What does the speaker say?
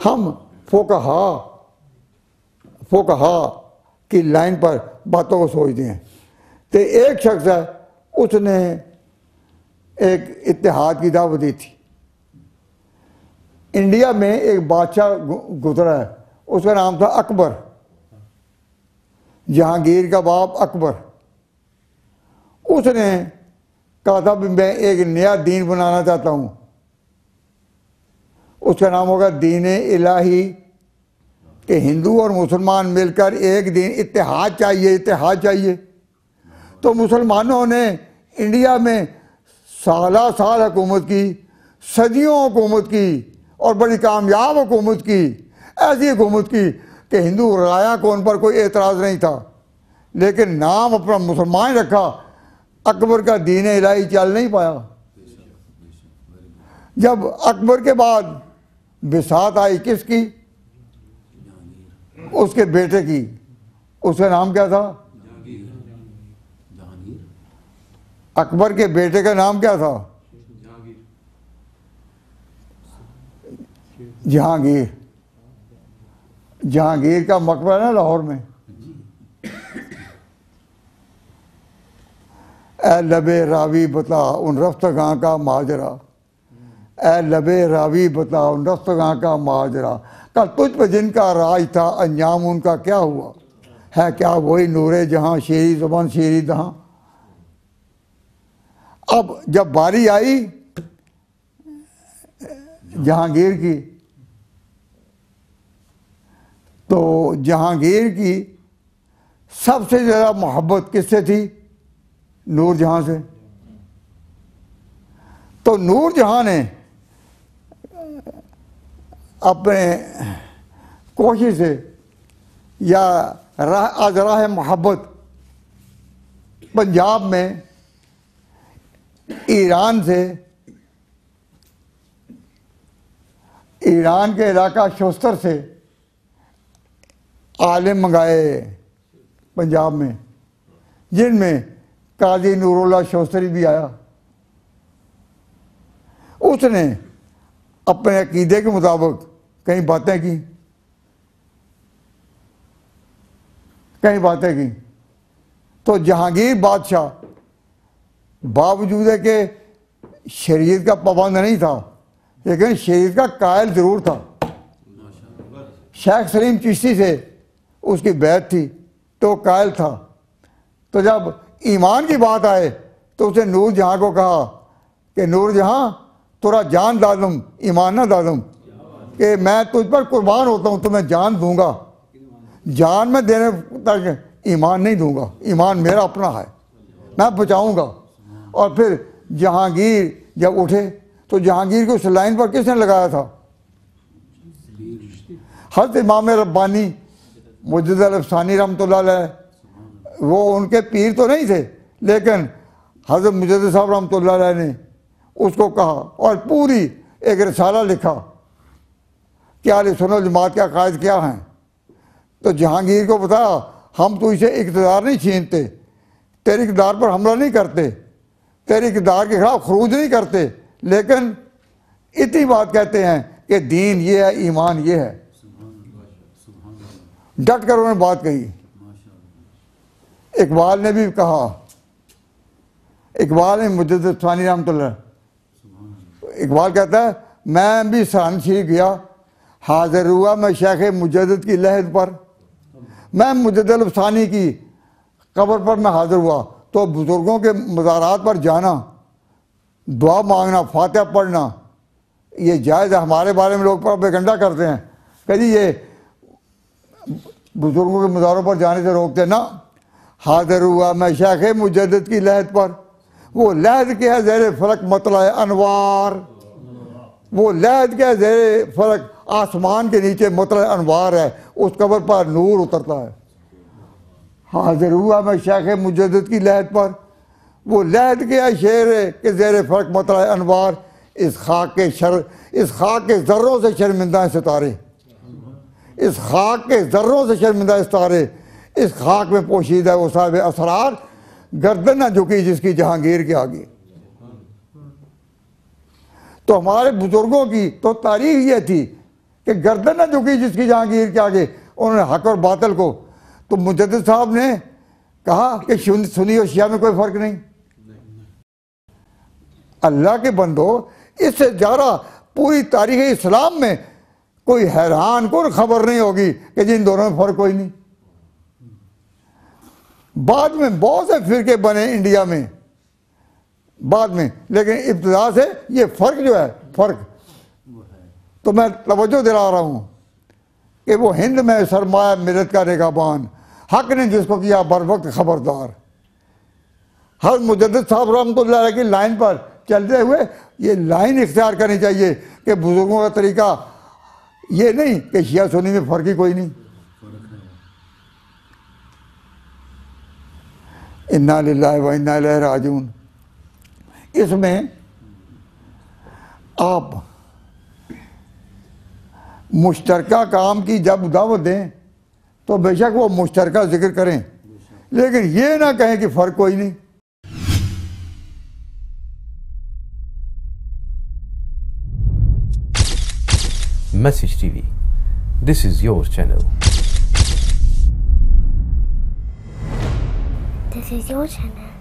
हम फोकहा की लाइन पर बातों को सोचते हैं। तो एक शख्स है, उसने एक इत्तेहाद की दावत दी थी। इंडिया में एक बादशाह गुजरा है, उसका नाम था अकबर, जहांगीर का बाप अकबर। उसने कहा था भी मैं एक नया दीन बनाना चाहता हूँ, उसका नाम होगा दीन इलाही, कि हिंदू और मुसलमान मिलकर एक दिन इत्तेहाद चाहिए। तो मुसलमानों ने इंडिया में साला साल हुकूमत की, सदियों हुकूमत की और बड़ी कामयाब हुकूमत की। ऐसी हुकूमत की कि हिंदू राया को उन पर कोई एतराज़ नहीं था, लेकिन नाम अपना मुसलमान रखा। अकबर का दीन इलाही चल नहीं पाया। जब अकबर के बाद बिसात आई किसकी? उसके बेटे की। उसका नाम क्या था? अकबर के बेटे का नाम क्या था? जहांगीर। जहांगीर का मकबरा ना लाहौर में। ए लबे रावी बता उन रफ्तगां का माजरा, ए लबे रावी बता उन रफ्तगां का माजरा, कल तुझ पे जिनका राज था अंजाम उनका क्या हुआ, है क्या वही नूरे जहां शेरी ज़बान शेरी दहां। अब जब बारी आई जहांगीर की, तो जहांगीर की सबसे ज़्यादा मोहब्बत किससे थी? नूरजहां से। तो नूरजहां ने अपने कोशिश से या राह मोहब्बत पंजाब में ईरान के इलाका शोस्तर से आलिम मंगाए पंजाब में, जिनमें काजी नूरुल्लाह शोस्तरी भी आया। उसने अपने अकीदे के मुताबिक कई बातें की। तो जहांगीर बादशाह बावजूद है कि शरीयत का पाबंद नहीं था, लेकिन शरीयत का कायल ज़रूर था। शेख सलीम चिश्ती से उसकी बैत थी तो कायल था। तो जब ईमान की बात आए तो उसने नूरजहां को कहा कि नूरजहां तोरा जान दादम ईमान ना दादम, कि मैं तुझ पर कुर्बान होता हूँ तो मैं जान दूंगा, जान में देने तक ईमान नहीं दूंगा। ईमान मेरा अपना है, मैं बचाऊंगा। और फिर जहांगीर जब उठे तो जहांगीर को उस लाइन पर किसने लगाया था? हज़रत इमाम रब्बानी मुजद्दिद अल-अफ़सानी रहमतुल्लाह अलैह, वो उनके पीर तो नहीं थे, लेकिन हज़रत मुजद्दिद साहब रहमतुल्लाह अलैह ने उसको कहा और पूरी एक रिसाला लिखा कि अहले सुन्नत जमात के अक़ायद क्या हैं। तो जहांगीर को बताया हम तो इसे इक़्तिदार नहीं छीनते, तेरे इक़्तिदार पर हमला नहीं करते, तेरे इक़्तिदार के खिलाफ खरूज नहीं करते, लेकिन इतनी बात कहते हैं कि दीन ये है, ईमान ये है। डट कर उन्होंने बात कही। इकबाल ने भी कहा, इकबाल ने मुजद्दिद अल-अफ़सानी रहमतुल्लाह, इकबाल कहता है मैं भी सराहन शरीफ गया, हाजिर हुआ मैं शेख मुजद्दिद की लहद पर, मैं मुजद्दिद अल-अफ़सानी की कब्र पर मैं हाजिर हुआ। तो बुज़ुर्गों के मज़ारात पर जाना, दुआ मांगना, फातिहा पढ़ना, ये जायज़ है। हमारे बारे में लोग प्रोपेगेंडा करते हैं कि जी ये बुज़ुर्गों के मज़ारों पर जाने से रोकते ना। हाजिर हुआ मैं शेख मुजद्दिद की लहद पर, वो लहद के है ज़ेरे फ़लक मतला अनवार, वो लहद के है ज़ेरे फ़लक आसमान के नीचे मतला अनवार है, उस कब्र पर नूर उतरता है। हाजिर हुआ मैं शेख मुजद्दिद की लहद पर, वो लहद के है शेर के ज़ेरे फ़लक मतला अनवार, इस खाक के ज़र्रों से शर्मिंदा है सितारे, इस खाक के ज़र्रों से शर्मिंदा सितारे, इस खाक में पोशीदा है वो साहिब असरार, गर्दन न झुकी जिसकी जहांगीर के आगे। तो हमारे बुजुर्गों की तो तारीख ये थी कि गर्दन न झुकी जिसकी जहांगीर के आगे, उन्होंने हक और बातिल को। तो मुजद्दिद साहब ने कहा कि सुन्नी और शिया में कोई फर्क नहीं। अल्लाह के बंदो, इससे ज़्यादा पूरी तारीख़ इस्लाम में कोई हैरान को खबर नहीं होगी कि जिन दोनों में फ़र्क कोई नहीं। बाद में बहुत से फ़िरके बने इंडिया में बाद में, लेकिन इब्तिदा से ये फ़र्क जो है फ़र्क, तो मैं तवज्जो दिला रहा हूँ कि वो हिंद में सरमाया मिलत का निगाहबान, हक ने जिसको किया बर वक्त खबरदार। हर मुजद्दिद साहब रहमतुल्लाह अलैह की लाइन पर चलते हुए ये लाइन इख्तियार करनी चाहिए कि बुजुर्गों का तरीका ये नहीं कि शिया सुन्नी में फ़र्क ही कोई नहीं। इन्ना लिल्लाहि व इन्ना इलैहि राजिऊन। इसमें आप मुश्तरका काम की जब दावत दें तो बेशक वो मुश्तरका जिक्र करें, लेकिन ये ना कहें कि फ़र्क कोई नहीं। Message TV. This is your channel. This is your channel.